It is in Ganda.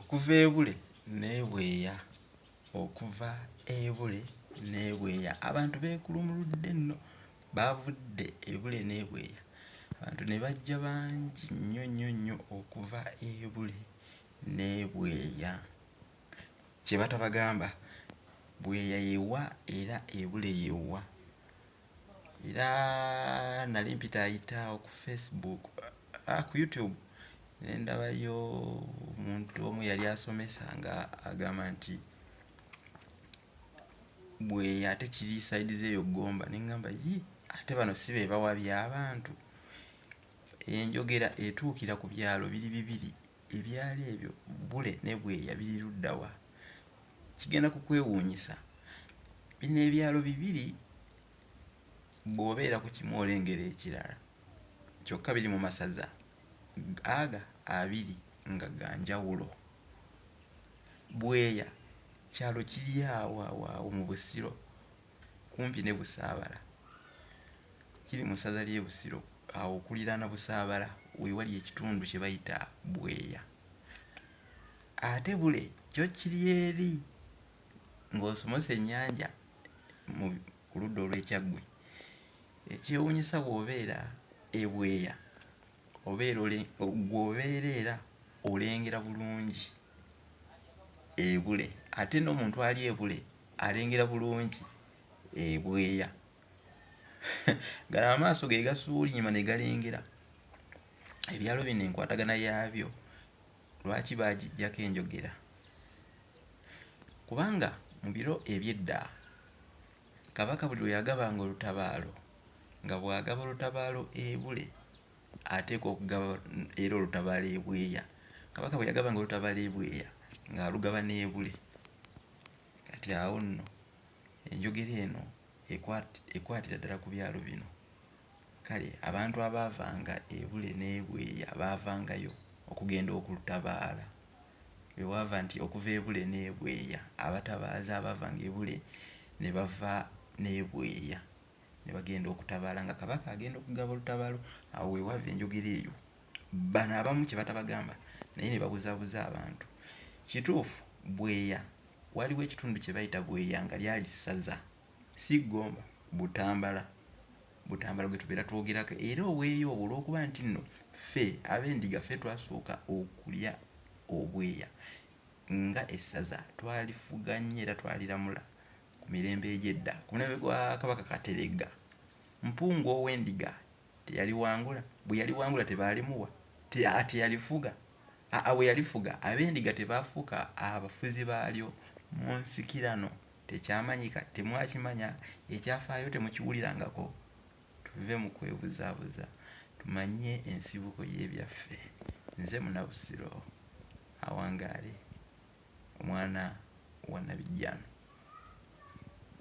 okuva ebule n'ebweya okuva ebule n'ebweya abantu beekulumuludde nno baavudde ebule n'ebweya abantu ne bajja bangi nnyo nnyo nnyo okuva ebule n'ebweya kye batabagamba bweya yewa era ebule yewa era nali mpita ayita ku Facebook ku YouTube nendabayo omuntu omu yali asomesa nga agamba nti bweya ate kiri side zeeyo Gomba neŋŋamba ate bano si be bawabya abantu enjogera etuukira ku byalo biri bibiri ebyalo ebyo bule ne bweya biri luddawa kigenda kukwewuunyisa bino ebyalo bibiri bw'obeera ku kimu olengera ekirala kyokka biri mu masaza aga abiri nga ga njawulo bweya kyalo kiri awo mu Busiro kumpi ne Busaabala kiri mu ssaza ly'e Busiro awo okuliraana Busaabala we wali ekitundu kye bayita bweya ate bule kyo kiri eri ng'osomosa ennyanja ku ludda olw'Ekyaggwe ekyewuunyisa bw'obeera ebweya gw'obeera era olengera bulungi ebule ate n'omuntu ali ebule alengera bulungi ebweya gala amaaso ge gasuuliima ne galengera ebyalo bino enkwatagana yaabyo lwaki baagiggyako enjogera kubanga mu biro eby'edda Kabaka buli lwe yagabanga olutabaalo nga bw'agaba olutabaalo ebule ateekwa okugaba era olutabaalo ebweya Kabaka bwe yagabanga olutabaalo ebweya ng'alugaba n'ebule kati awo nno enjogera eno ekwatira ddala ku byalo bino kale abantu abaavanga ebule n'ebweya baavangayo okugenda okulutabaala bwe waava nti okuva ebule n'ebweya abatabaazi abaavanga ebule ne bava n'ebweya ne bagenda okutabaala nga Kabaka agenda okugaba olutabaalo awo we wava enjogera eyo bano abamu kye batabagamba naye ne babuzaabuza abantu kituufu bweya waliwo ekitundu kye bayita bweya nga lyali ssaza si Gomba Butambala gwe tubeera twogerako era obweya obwo olw'okuba nti nno ffe ab'endiga ffe twasooka okulya obweya nga essaza twalifuga nnyo era twaliramula ku mirembe egy'edda ku mulembe gwa Kabaka Kateregga mpungu ow'endiga teyaliwangula bwe yaliwangula tebaalimuwa teyalifuga bwe yalifuga ab'endiga tebaafuuka abafuzi baalyo mu nsikirano tekyamanyika temwakimanya ekyafaayo temukiwulirangako tuve mu kwebuzaabuza tumanye ensibuko y'ebyaffe nze Munabusiro awangaale omwana wa Nabijjaano.